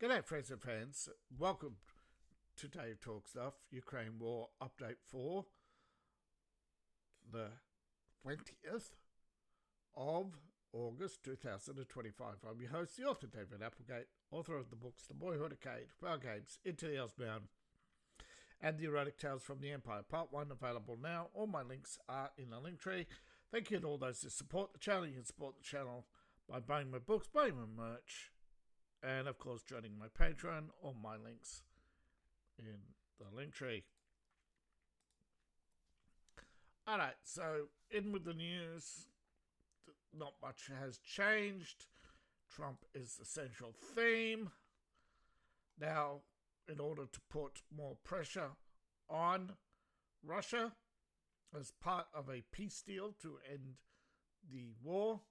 G'day friends and fans, welcome to Dave Talk Stuff, Ukraine War Update for the 20th of August 2025. I'm your host, the author David Applegate, author of the books The Apolitical, Power Games, Into the Earthbound, and The Erotic Tales from the Empire, Part 1, available now. All my links are in the link tree. Thank you to all those who support the channel. You can support the channel by buying my books, buying my merch, and of course joining my Patreon. All my links in the link tree. Alright, so in with the news. Not much has changed. Trump is the central theme. Now, in order to put more pressure on Russia as part of a peace deal to end the war,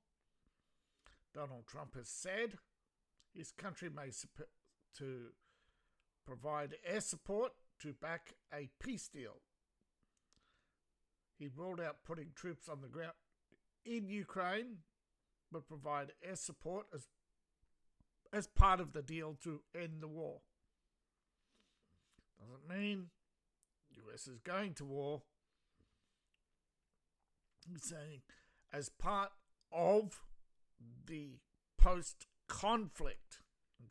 Donald Trump has said his country may to provide air support to back a peace deal. He ruled out putting troops on the ground in Ukraine, but provide air support as part of the deal to end the war. Doesn't mean US is going to war. He's saying as part of the post-conflict,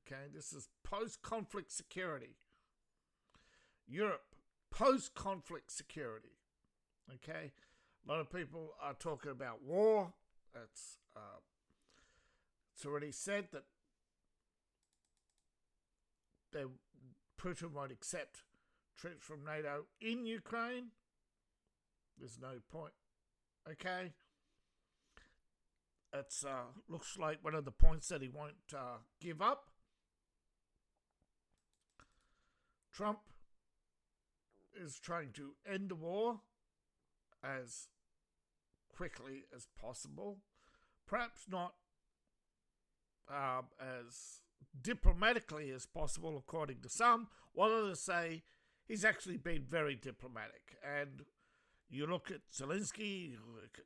okay, this is post-conflict security. Europe, post-conflict security, okay. A lot of people are talking about war. It's already said that Putin won't accept troops from NATO in Ukraine. There's no point, okay. It looks like one of the points that he won't give up. Trump is trying to end the war as quickly as possible. Perhaps not as diplomatically as possible, according to some, while others say he's actually been very diplomatic. And you look at Zelensky, you look at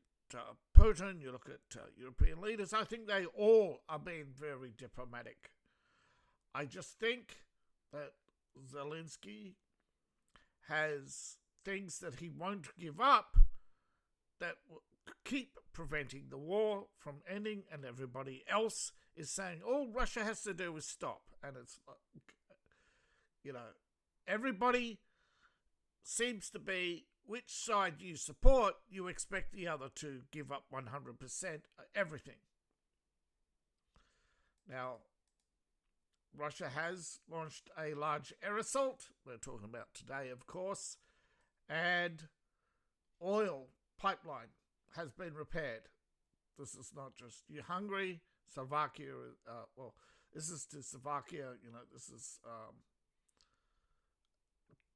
Putin, you look at European leaders, I think they all are being very diplomatic. I just think that Zelensky has things that he won't give up that will keep preventing the war from ending, and everybody else is saying all Russia has to do is stop. And it's, everybody seems to be, which side you support, you expect the other to give up 100% everything. Now, Russia has launched a large air assault. We're talking about today, of course. And oil pipeline has been repaired. This is not just Hungary, Slovakia. This is to Slovakia. This is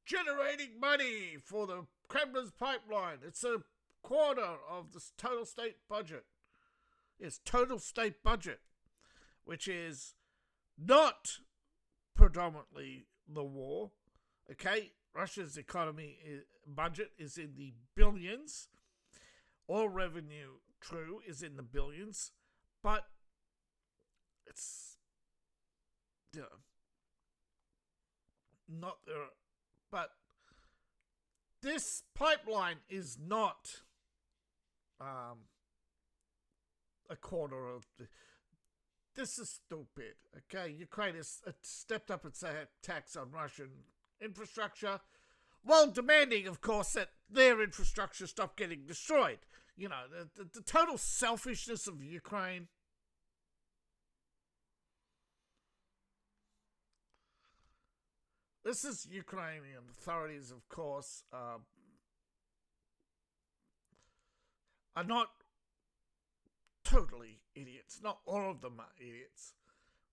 generating money for the Kremlin's pipeline. It's a quarter of the total state budget. It's total state budget, which is not predominantly the war. Okay, Russia's economy budget is in the billions. Oil revenue, true, is in the billions, but it's not there. But this pipeline is not a quarter of the. This is stupid. Okay, Ukraine has stepped up its tax on Russian infrastructure, while demanding, of course, that their infrastructure stop getting destroyed. The total selfishness of Ukraine. This is Ukrainian authorities, of course, are not totally idiots. Not all of them are idiots.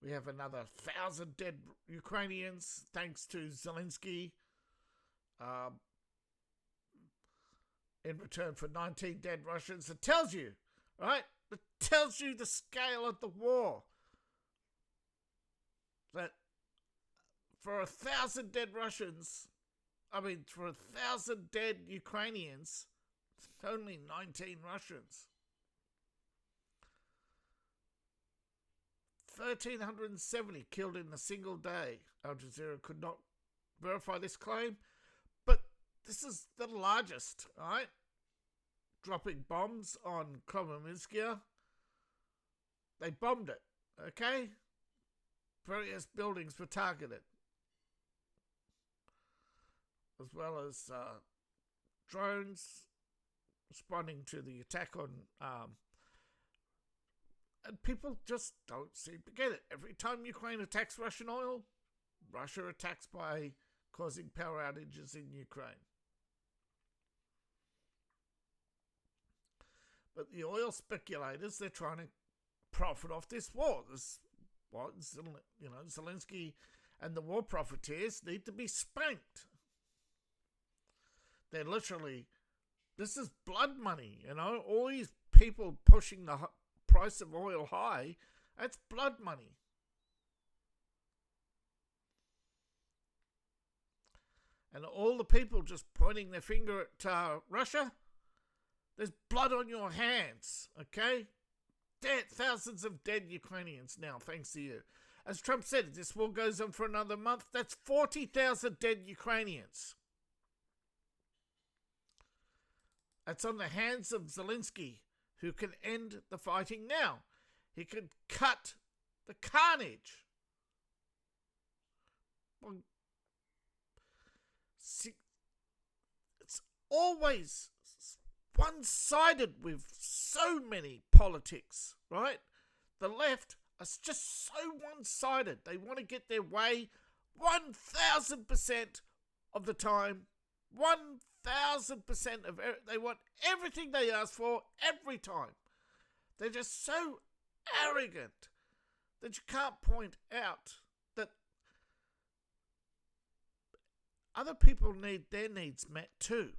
We have another 1,000 dead Ukrainians, thanks to Zelensky, in return for 19 dead Russians. It tells you, right? It tells you the scale of the war. That for 1,000 dead Russians, for 1,000 dead Ukrainians, only 19 Russians. 1,370 killed in a single day. Al Jazeera could not verify this claim, but this is the largest, right? Dropping bombs on Kremlinskaya. They bombed it, okay? Various buildings were targeted, as well as drones responding to the attack on... and people just don't seem to get it. Every time Ukraine attacks Russian oil, Russia attacks by causing power outages in Ukraine. But the oil speculators, they're trying to profit off this war. Zelensky and the war profiteers need to be spanked. They're literally, this is blood money, all these people pushing the price of oil high, that's blood money. And all the people just pointing their finger at Russia, there's blood on your hands, okay? Thousands of dead Ukrainians now, thanks to you. As Trump said, if this war goes on for another month, that's 40,000 dead Ukrainians. That's on the hands of Zelensky, who can end the fighting now. He can cut the carnage. It's always one-sided with so many politics, right? The left are just so one-sided. They want to get their way 1,000% of the time. 1,000% of they want everything they ask for every time. They're just so arrogant that you can't point out that other people need their needs met too.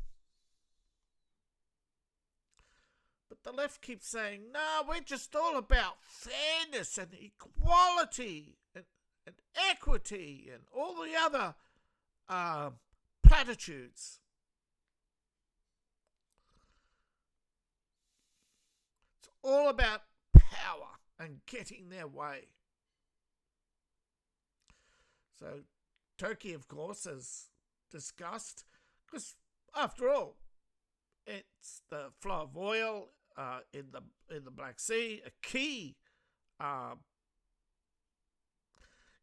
But the left keeps saying, no, we're just all about fairness and equality and equity and all the other platitudes. It's all about power and getting their way. So Turkey, of course, has discussed, because after all, it's the flow of oil in the Black Sea, a key.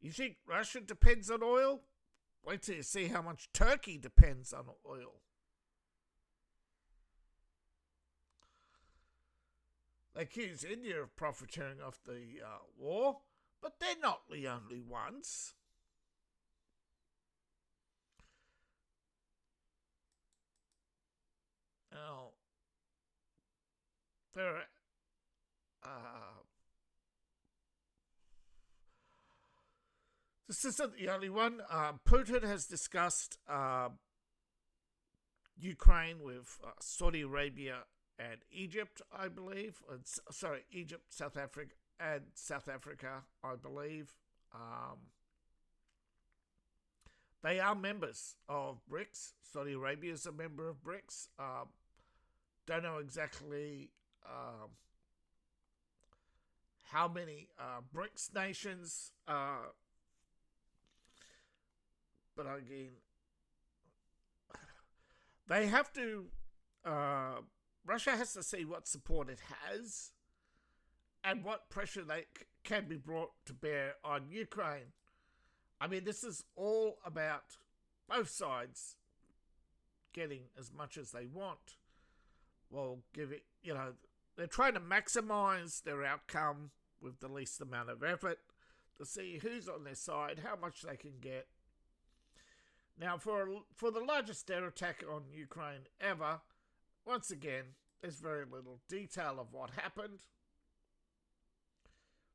You think Russia depends on oil? Wait till you see how much Turkey depends on oil. They accuse India of profiteering off the war, but they're not the only ones. Now, this isn't the only one. Putin has discussed Ukraine with Saudi Arabia and Egypt, I believe. Egypt, South Africa, and South Africa, I believe. They are members of BRICS. Saudi Arabia is a member of BRICS. Don't know exactly how many BRICS nations, but again, they have to, Russia has to see what support it has and what pressure they can be brought to bear on Ukraine. I mean, this is all about both sides getting as much as they want. Well, they're trying to maximize their outcome with the least amount of effort to see who's on their side, how much they can get. Now, for the largest air attack on Ukraine ever, once again, there's very little detail of what happened.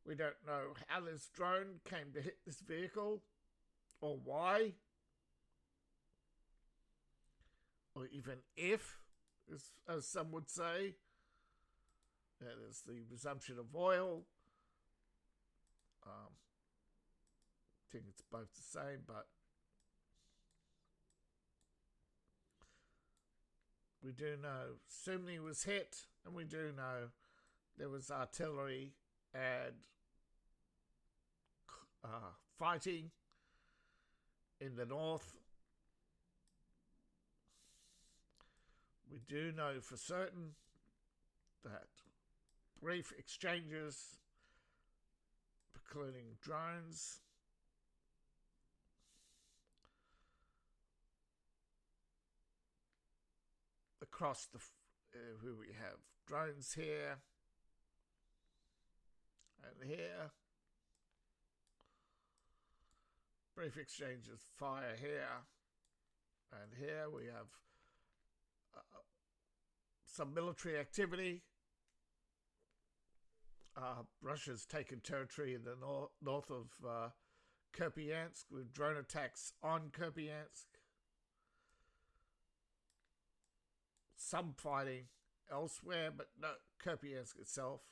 We don't know how this drone came to hit this vehicle, or why, or even if, as some would say. There's the resumption of oil. I think it's both the same, but we do know Sumni was hit, and we do know there was artillery and fighting in the north. We do know for certain that brief exchanges, including drones, across the who we have drones here and here, brief exchanges, fire here and here. We have some military activity. Russia's taken territory in the north of Kupiansk with drone attacks on Kupiansk. Some fighting elsewhere, but no, Kupiansk itself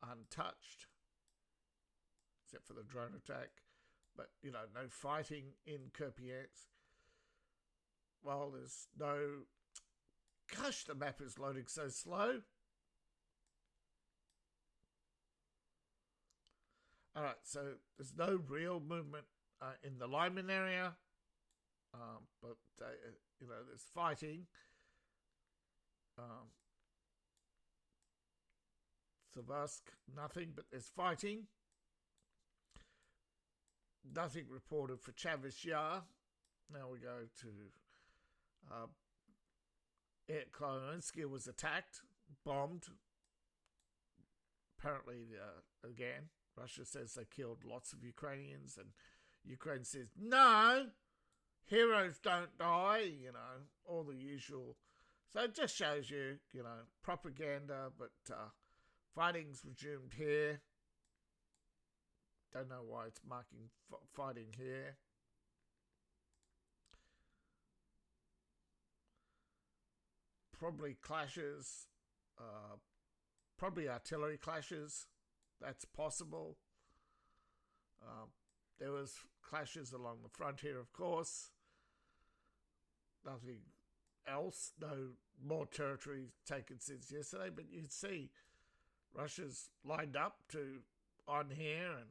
untouched, except for the drone attack. But, no fighting in Kupiansk. Well, there's no... Gosh, the map is loading so slow. Alright, so there's no real movement in the Lyman area, but, there's fighting. Savursk, nothing, but there's fighting. Nothing reported for Chavis Yar. Now we go to Kloninsky was attacked, bombed. Apparently, again, Russia says they killed lots of Ukrainians, and Ukraine says, no, heroes don't die, all the usual. So it just shows you, propaganda, but fighting's resumed here. Don't know why it's marking fighting here. Probably clashes, probably artillery clashes. That's possible. There was clashes along the frontier, of course. Nothing else. No more territory taken since yesterday. But you can see Russia's lined up on here, and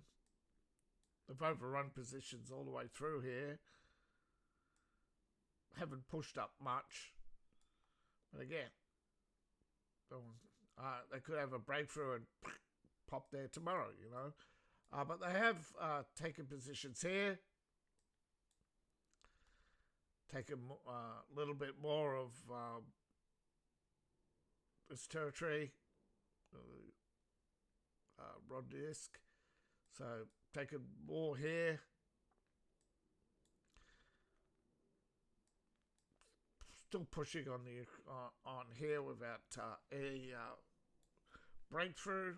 they've overrun positions all the way through here. Haven't pushed up much. But again, they could have a breakthrough and pop there tomorrow, But they have taken positions here, taken a little bit more of this territory, Rodinsk. So taken more here. Still pushing on the on here without any breakthrough,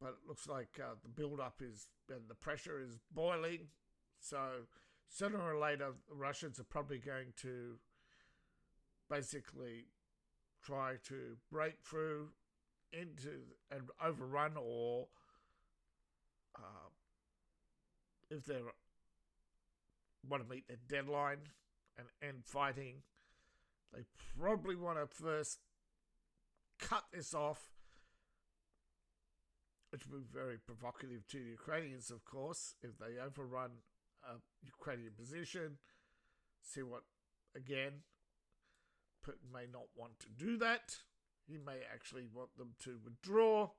but it looks like the build-up and the pressure is boiling. So sooner or later, the Russians are probably going to basically try to break through into and overrun, or if they want to meet their deadline and end fighting, they probably want to first cut this off, which would be very provocative to the Ukrainians, of course, if they overrun a Ukrainian position. See what, again, Putin may not want to do that. He may actually want them to withdraw.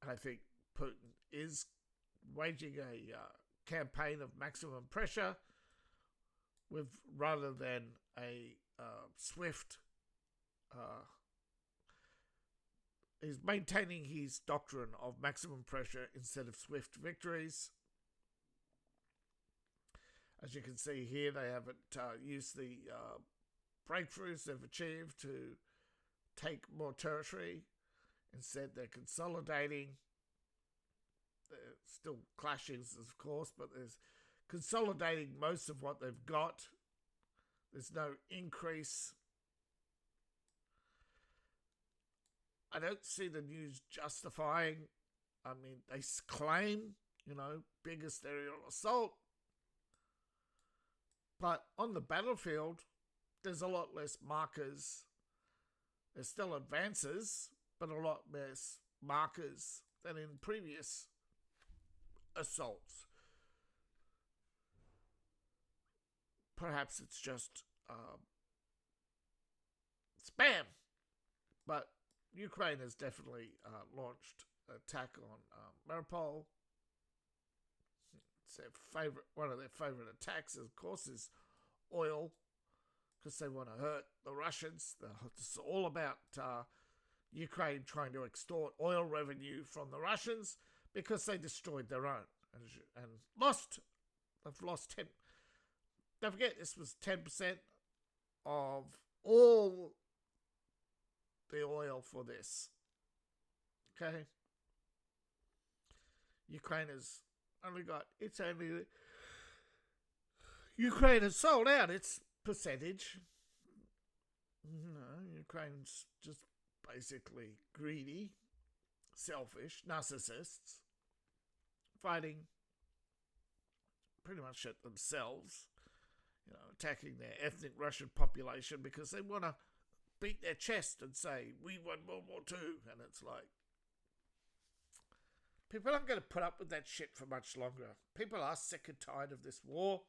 I think Putin is waging a campaign of maximum pressure rather than a swift. He's maintaining his doctrine of maximum pressure instead of swift victories. As you can see here, they haven't used the breakthroughs they've achieved to take more territory. Instead, they're consolidating. There's still clashes, of course, but there's consolidating most of what they've got. There's no increase. I don't see the news justifying. I mean, they claim, biggest aerial assault. But on the battlefield, there's a lot less markers. There's still advances, but a lot less markers than in previous assaults. Perhaps it's just spam, but Ukraine has definitely launched an attack on Mariupol. It's one of their favorite attacks, of course, is oil, because they want to hurt the Russians. It's all about Ukraine trying to extort oil revenue from the Russians because they destroyed their own and lost. They've lost 10. Don't forget, this was 10% of all the oil for this. Okay? Ukraine has Ukraine has sold out its percentage. Ukraine's just basically greedy, selfish, narcissists, fighting pretty much at themselves, attacking their ethnic Russian population because they want to beat their chest and say, we won World War II. And it's like, people aren't going to put up with that shit for much longer. People are sick and tired of this war.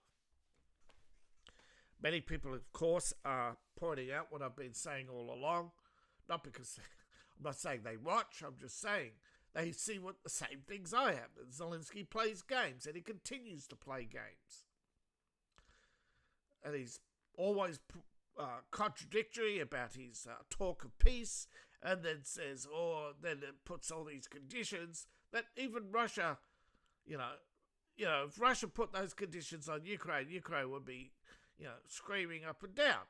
Many people, of course, are pointing out what I've been saying all along. Not because I'm not saying they watch, I'm just saying they see what the same things I have. That Zelensky plays games, and he continues to play games. And he's always contradictory about his talk of peace, and then says, then it puts all these conditions that even Russia, if Russia put those conditions on Ukraine, Ukraine would be, screaming up and down,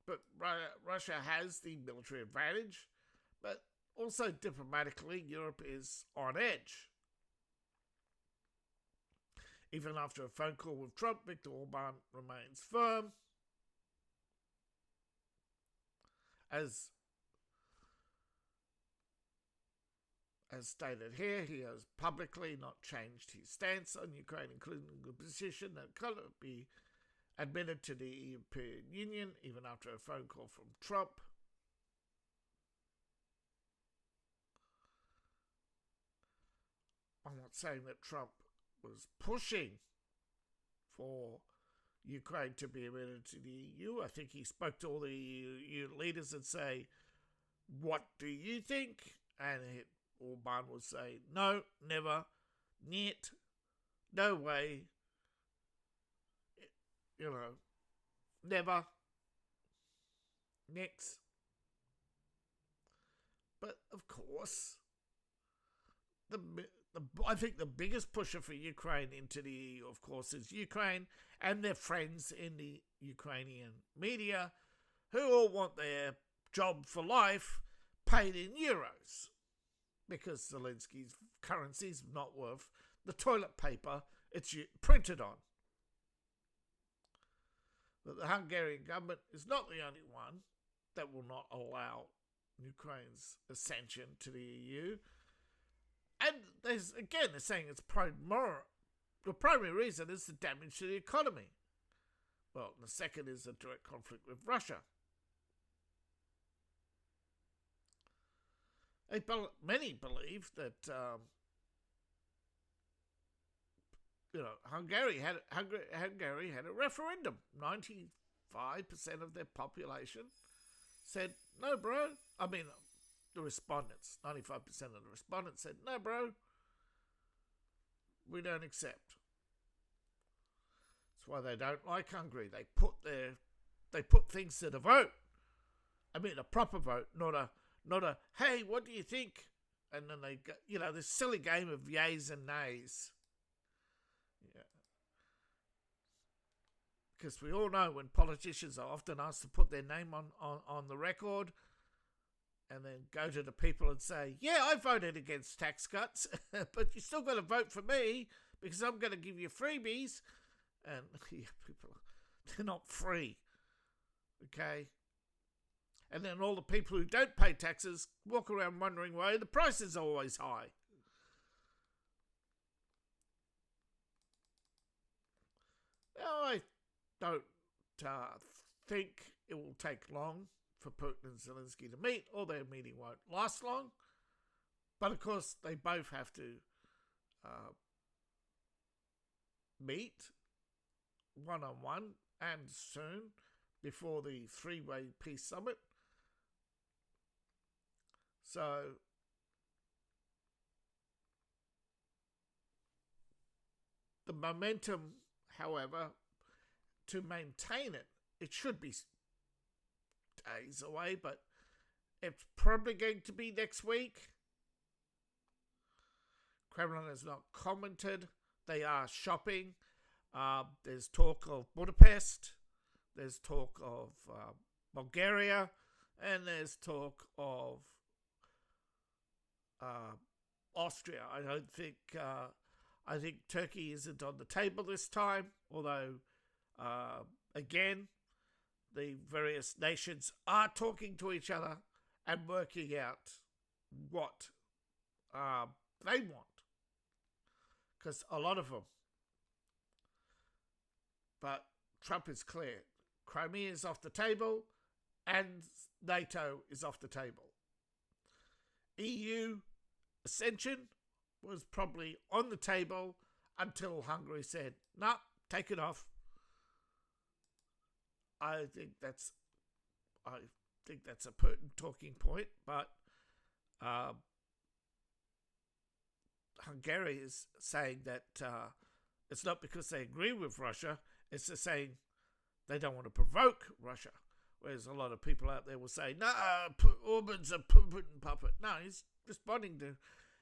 But Russia has the military advantage, but also diplomatically, Europe is on edge. Even after a phone call with Trump, Viktor Orban remains firm. As stated here, he has publicly not changed his stance on Ukraine, including the position that cannot be admitted to the European Union, even after a phone call from Trump. I'm not saying that Trump was pushing for Ukraine to be admitted to the EU. I think he spoke to all the EU leaders and say, what do you think? And Orban would say, no, never, niet, no way, never, next. But of course, I think the biggest pusher for Ukraine into the EU, of course, is Ukraine and their friends in the Ukrainian media, who all want their job for life paid in euros, because Zelensky's currency is not worth the toilet paper it's printed on. But the Hungarian government is not the only one that will not allow Ukraine's ascension to the EU. And they're saying it's the primary reason is the damage to the economy. Well, the second is a direct conflict with Russia. Many believe that Hungary had a referendum. 95% of their population said, no, bro. I mean, the respondents, 95% of the respondents said, no, bro, we don't accept. That's why they don't like Hungary. They put things to the vote. I mean, a proper vote, not a hey, what do you think? And then they go, this silly game of yays and nays. Yeah. Because we all know when politicians are often asked to put their name on the record, and then go to the people and say, yeah, I voted against tax cuts, but you still got to vote for me because I'm going to give you freebies. And people, they're not free. Okay? And then all the people who don't pay taxes walk around wondering why the price is always high. Now, I don't think it will take long for Putin and Zelensky to meet, or their meeting won't last long. But of course, they both have to meet one-on-one and soon before the three-way peace summit. So the momentum, however, to maintain it, it should be days away, but it's probably going to be next week. Kremlin has not commented. They are shopping. There's talk of Budapest. There's talk of Bulgaria. And there's talk of Austria. I think Turkey isn't on the table this time, although, again, the various nations are talking to each other and working out what they want. Because a lot of them. But Trump is clear. Crimea is off the table and NATO is off the table. EU ascension was probably on the table until Hungary said, "No, take it off." I think that's a pertinent talking point, but Hungary is saying that it's not because they agree with Russia, it's just saying they don't want to provoke Russia. Whereas a lot of people out there will say, no, Orban's a Putin puppet. No, he's responding to,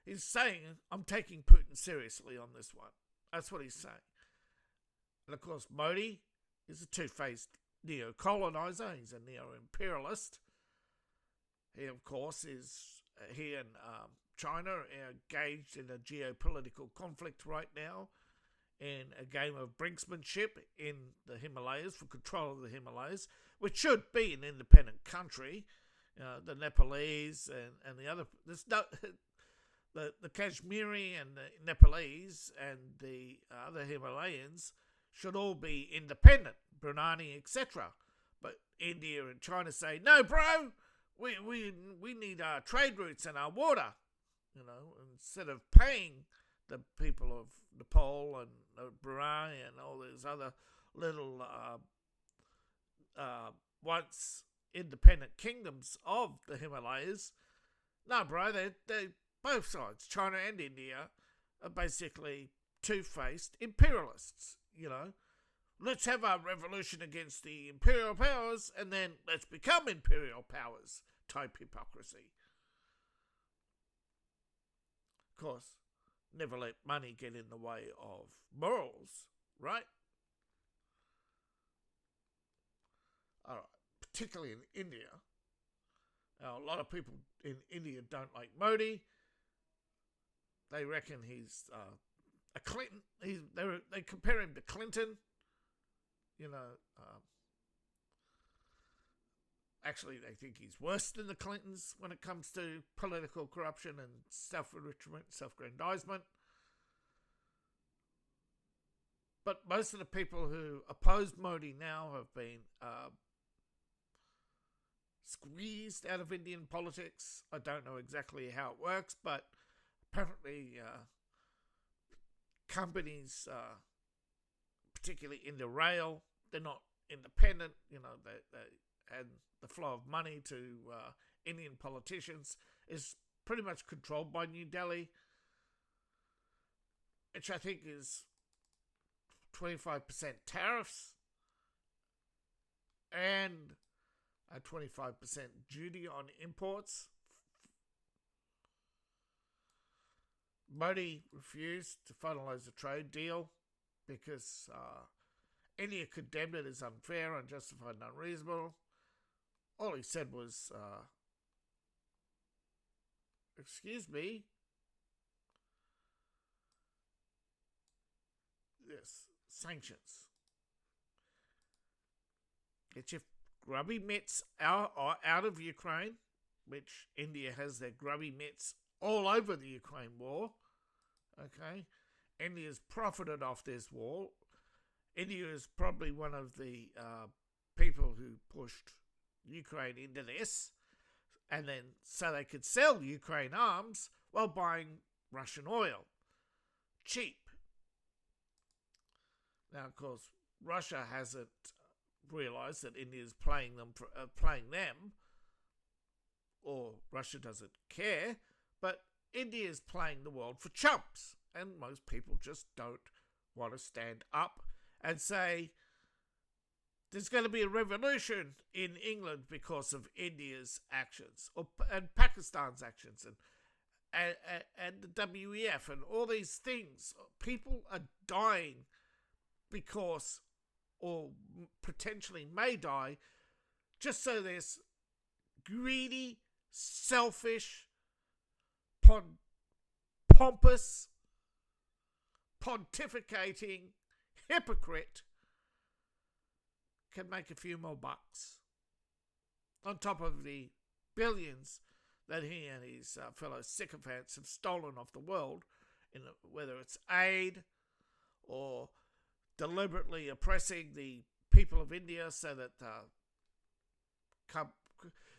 he's saying, I'm taking Putin seriously on this one. That's what he's saying. And of course, Modi is a two-faced neo-colonizer. He's a neo-imperialist. He, of course, he and China are engaged in a geopolitical conflict right now, in a game of brinksmanship in the Himalayas for control of the Himalayas, which should be an independent country. The Nepalese and the other, the Kashmiri and the Nepalese and the other Himalayans should all be independent, Brunei, etc. But India and China say, no, bro, we need our trade routes and our water. Instead of paying the people of Nepal and Brunei and all these other little once independent kingdoms of the Himalayas. No, bro, they both sides, China and India, are basically two-faced imperialists. Let's have our revolution against the imperial powers and then let's become imperial powers type hypocrisy. Of course, never let money get in the way of morals, right? All right, particularly in India. Now, a lot of people in India don't like Modi. They reckon he's a Clinton. They compare him to Clinton. Actually, they think he's worse than the Clintons when it comes to political corruption and self-enrichment, self-aggrandizement. But most of the people who oppose Modi now have been squeezed out of Indian politics. I don't know exactly how it works, but apparently companies, particularly in the rail, they're not independent. And the flow of money to Indian politicians is pretty much controlled by New Delhi, which I think is 25% tariffs and a 25% duty on imports. Modi refused to finalise a trade deal because India condemned it as unfair, unjustified and unreasonable. All he said was, excuse me, yes, sanctions. Get your grubby mitts out of Ukraine, which India has their grubby mitts all over the Ukraine war. Okay, India's profited off this war. India is probably one of the people who pushed Ukraine into this, and then so they could sell Ukraine arms while buying Russian oil cheap. Now, of course, Russia hasn't realised that India's playing them, or Russia doesn't care, but India is playing the world for chumps, and most people just don't want to stand up and say there's going to be a revolution in England because of India's actions, and Pakistan's actions, and the WEF, and all these things. People are dying because, or potentially may die, just so there's greedy, selfish, pompous, pontificating hypocrite can make a few more bucks on top of the billions that he and his fellow sycophants have stolen off the world, whether it's aid or deliberately oppressing the people of India so that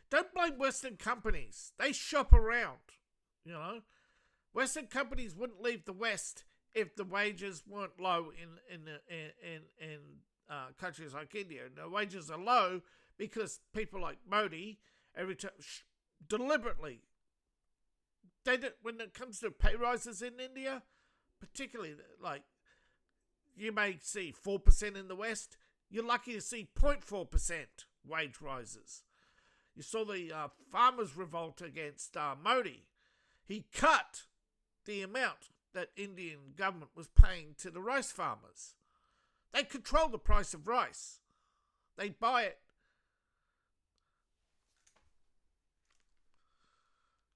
don't blame Western companies. They shop around, you know. Western companies wouldn't leave the West if the wages weren't low in countries like India. And the wages are low because people like Modi deliberately, when it comes to pay rises in India, particularly like you may see 4% in the West, you're lucky to see 0.4% wage rises. You saw the farmers' revolt against Modi. He cut the amount that Indian government was paying to the rice farmers. They control the price of rice. They buy it.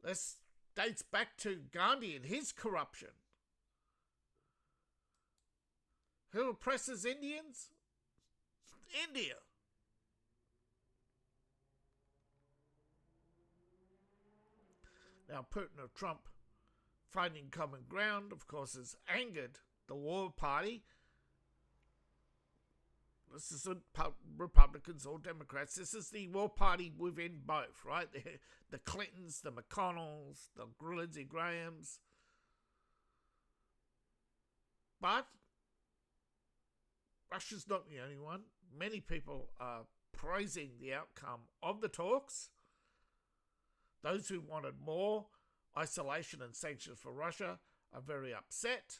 This dates back to Gandhi and his corruption. Who oppresses Indians? India. Now, Putin or Trump finding common ground, of course, has angered the War Party. This isn't Republicans or Democrats. This is the War Party within both, right? The Clintons, the McConnells, the Lindsey Grahams. But Russia's not the only one. Many people are praising the outcome of the talks. Those who wanted more isolation and sanctions for Russia are very upset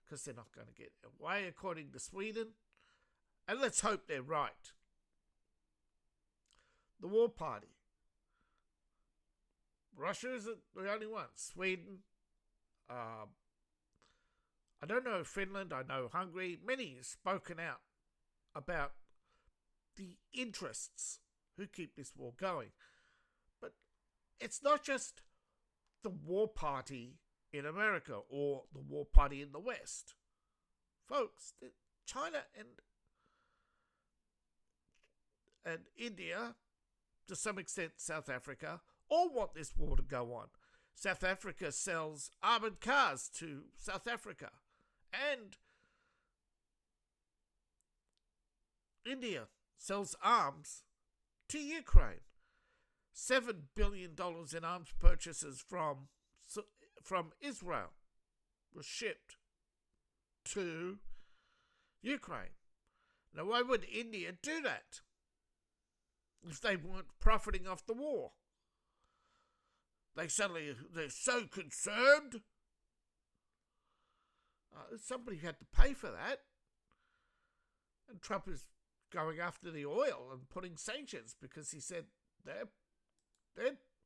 because they're not going to get away, according to Sweden. And let's hope they're right. The War Party. Russia isn't the only one. Sweden. I don't know Finland. I know Hungary. Many have spoken out about the interests who keep this war going. But it's not just the War Party in America or the War Party in the West. Folks, China and India, to some extent South Africa, all want this war to go on. South Africa sells armoured cars to South Africa, and India sells arms to Ukraine. $7 billion in arms purchases from Israel was shipped to Ukraine. Now, why would India do that if they weren't profiting off the war? They're so concerned. Somebody had to pay for that. And Trump is going after the oil and putting sanctions because he said they're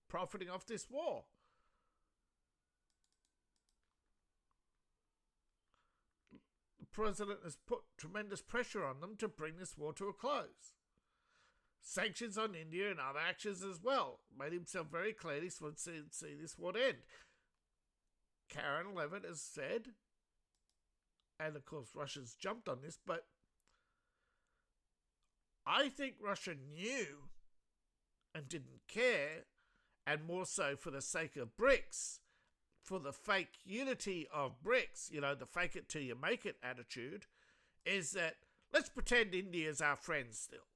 profiting off this war. The president has put tremendous pressure on them to bring this war to a close. Sanctions on India and other actions as well. Made himself very clear he would see this war end. Karen Levitt has said, and of course Russia's jumped on this, but I think Russia knew and didn't care, and more so for the sake of BRICS, for the fake unity of BRICS, the fake it till you make it attitude, is that let's pretend India's our friend still.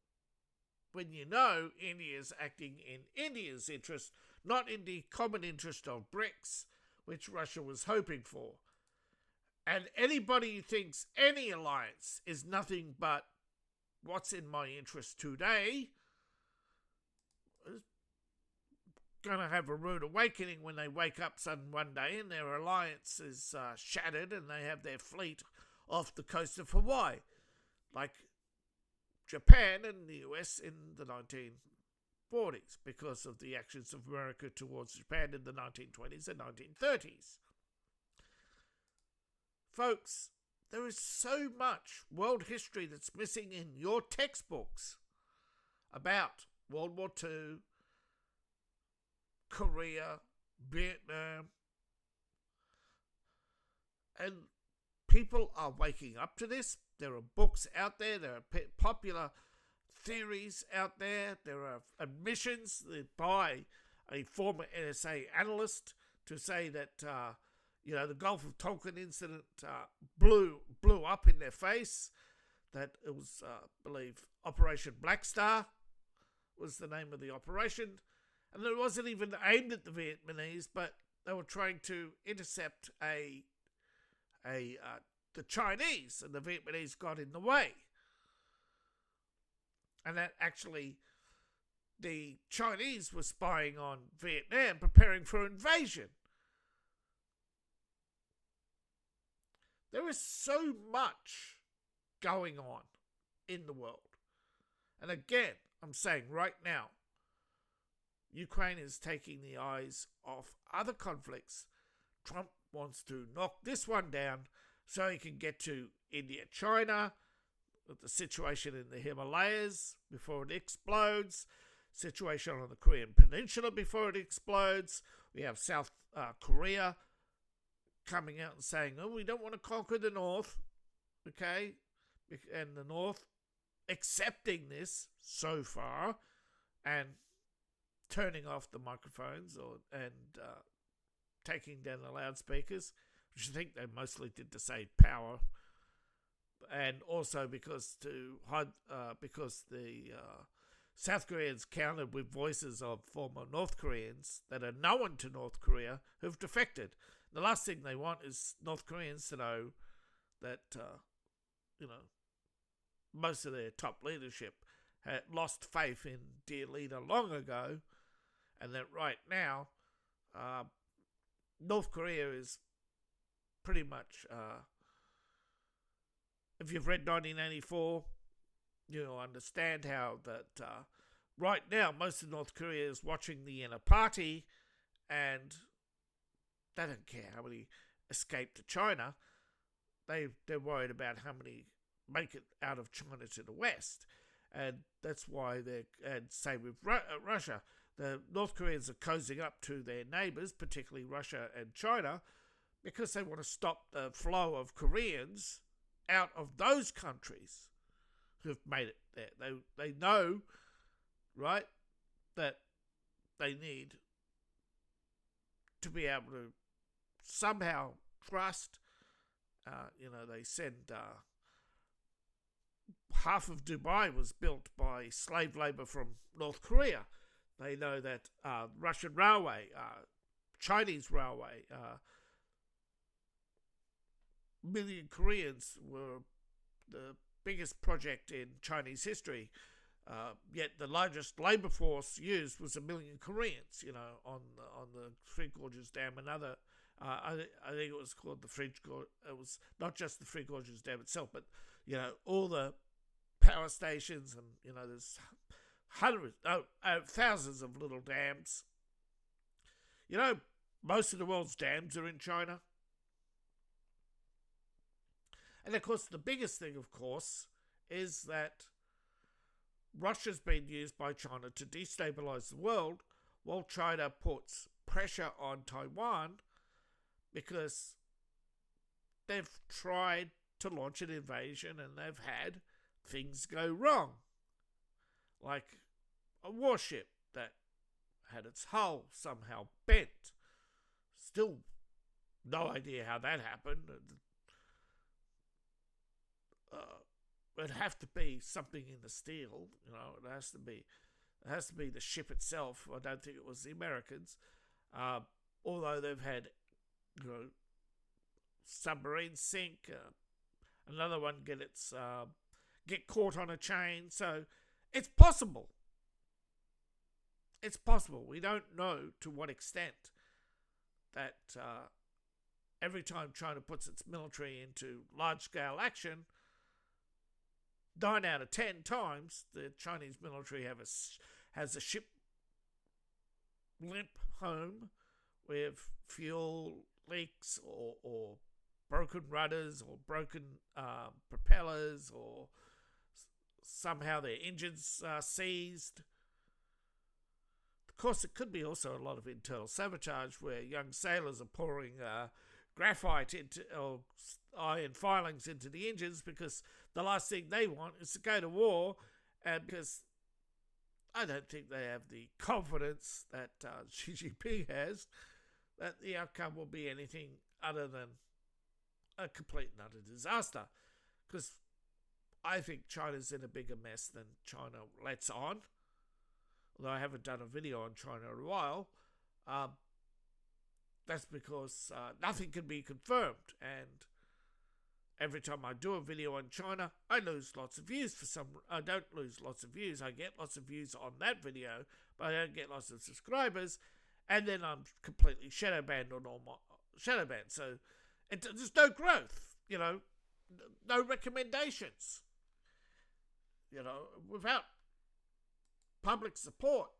when you know India's acting in India's interest, not in the common interest of BRICS, which Russia was hoping for. And anybody who thinks any alliance is nothing but what's in my interest today is going to have a rude awakening when they wake up sudden one day and their alliance is shattered and they have their fleet off the coast of Hawaii, like Japan and the US in the 1940s, because of the actions of America towards Japan in the 1920s and 1930s. Folks, there is so much world history that's missing in your textbooks about World War II, Korea, Vietnam, and people are waking up to this. There are books out there, there are popular theories out there, there are admissions by a former NSA analyst to say that the Gulf of Tonkin incident blew up in their face, that it was, I believe, Operation Black Star was the name of the operation, and it wasn't even aimed at the Vietnamese, but they were trying to intercept the Chinese, and the Vietnamese got in the way. And that actually, the Chinese were spying on Vietnam, preparing for invasion. There is so much going on in the world. And again, I'm saying right now, Ukraine is taking the eyes off other conflicts. Trump wants to knock this one down so he can get to India, China, the situation in the Himalayas before it explodes, situation on the Korean Peninsula before it explodes. We have South Korea coming out and saying, oh, we don't want to conquer the North, okay? And the North accepting this so far and turning off the microphones and taking down the loudspeakers, which I think they mostly did to save power, and also because the South Koreans countered with voices of former North Koreans that are known to North Korea who've defected. The last thing they want is North Koreans to know that most of their top leadership had lost faith in dear leader long ago, and that right now North Korea is pretty much, if you've read 1984, you'll understand how that right now most of North Korea is watching the inner party, and they don't care how many escape to China. They're worried about how many make it out of China to the West. And that's why and same with Russia. The North Koreans are cozying up to their neighbours, particularly Russia and China, because they want to stop the flow of Koreans out of those countries who've made it there. They know, right, that they need to be able to somehow trust. They send half of Dubai was built by slave labour from North Korea. They know that Russian railway, Chinese railway, million Koreans were the biggest project in Chinese history. Yet the largest labour force used was 1 million Koreans, on the Three Gorges Dam. Another, I think it was called the it was not just the Three Gorges Dam itself, but, all the power stations, and, there's thousands of little dams. Most of the world's dams are in China. And of course, the biggest thing, of course, is that Russia's been used by China to destabilize the world, while China puts pressure on Taiwan because they've tried to launch an invasion and they've had things go wrong. Like a warship that had its hull somehow bent. Still no idea how that happened. it'd have to be something in the steel. It has to be. It has to be the ship itself. I don't think it was the Americans, although they've had, submarines sink. Another one get caught on a chain. So it's possible. It's possible. We don't know to what extent that every time China puts its military into large-scale action, 9 out of 10 times the Chinese military has a ship limp home with fuel leaks or broken rudders or broken propellers, or somehow their engines are seized. Of course, it could be also a lot of internal sabotage where young sailors are pouring graphite or iron filings into the engines because the last thing they want is to go to war, and because I don't think they have the confidence that Xi Jinping has that the outcome will be anything other than a complete and utter disaster. Because I think China's in a bigger mess than China lets on. Although I haven't done a video on China in a while, that's because nothing can be confirmed. And every time I do a video on China, I lose lots of views. I don't lose lots of views. I get lots of views on that video, but I don't get lots of subscribers. And then I'm completely shadow banned on all my shadow banned. So there's no growth, no recommendations. Without public support,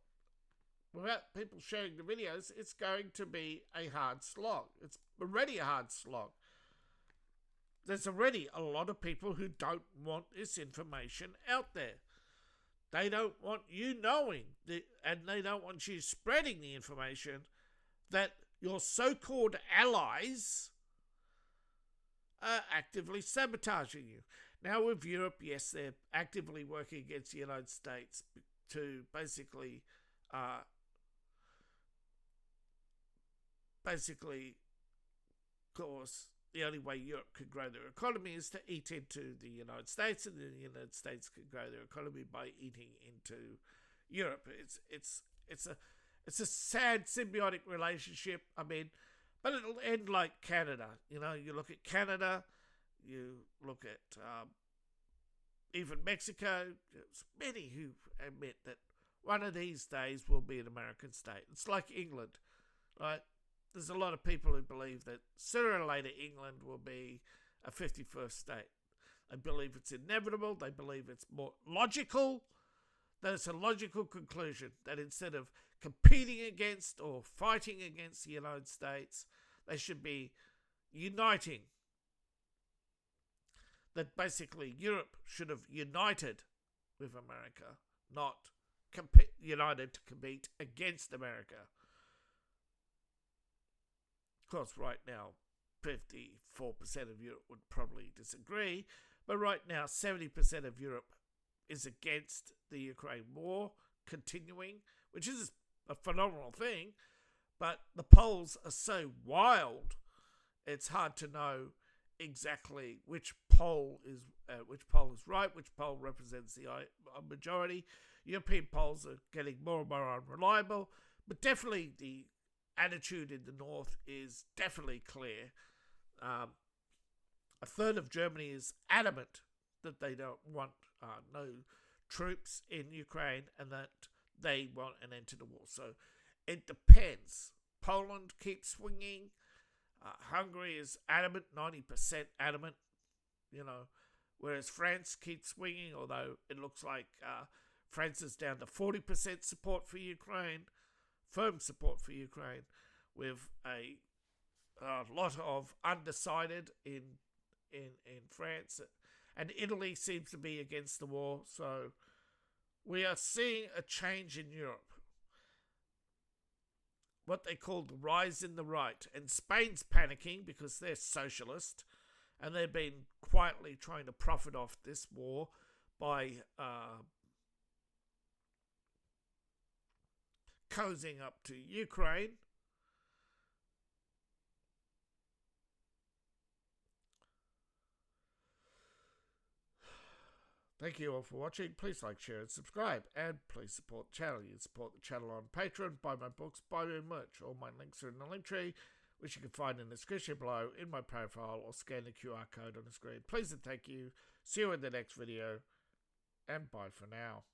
without people sharing the videos, it's going to be a hard slog. It's already a hard slog. There's already a lot of people who don't want this information out there. They don't want you knowing, and they don't want you spreading the information that your so-called allies are actively sabotaging you. Now with Europe, yes, they're actively working against the United States to basically cause the only way Europe could grow their economy is to eat into the United States, and then the United States could grow their economy by eating into Europe. It's a sad symbiotic relationship. I mean, but it'll end like Canada. You look at Canada, you look at even Mexico. There's many who admit that one of these days will be an American state. It's like England, right? There's a lot of people who believe that sooner or later England will be a 51st state. They believe it's inevitable. They believe it's more logical. That it's a logical conclusion that instead of competing against or fighting against the United States, they should be uniting. That basically Europe should have united with America, not united to compete against America. Of course, right now, 54% of Europe would probably disagree, but right now, 70% of Europe is against the Ukraine war continuing, which is a phenomenal thing, but the polls are so wild, it's hard to know exactly which poll is right, which poll represents the majority. European polls are getting more and more unreliable, but definitely the attitude in the north is definitely clear. A third of Germany is adamant that they don't want no troops in Ukraine and that they want an end to the war. So it depends. Poland keeps swinging. Hungary is adamant, 90% adamant, whereas France keeps swinging, although it looks like France is down to 40% support for Ukraine, firm support for Ukraine, with a lot of undecided in France, and Italy seems to be against the war. So we are seeing a change in Europe, what they call the rise in the right, and Spain's panicking because they're socialist, and they've been quietly trying to profit off this war by cozying up to Ukraine. Thank you all for watching. Please like, share and subscribe. And please support the channel. You can support the channel on Patreon, buy my books, buy my merch. All my links are in the link tree, which you can find in the description below, in my profile, or scan the QR code on the screen. Please and thank you. See you in the next video. And bye for now.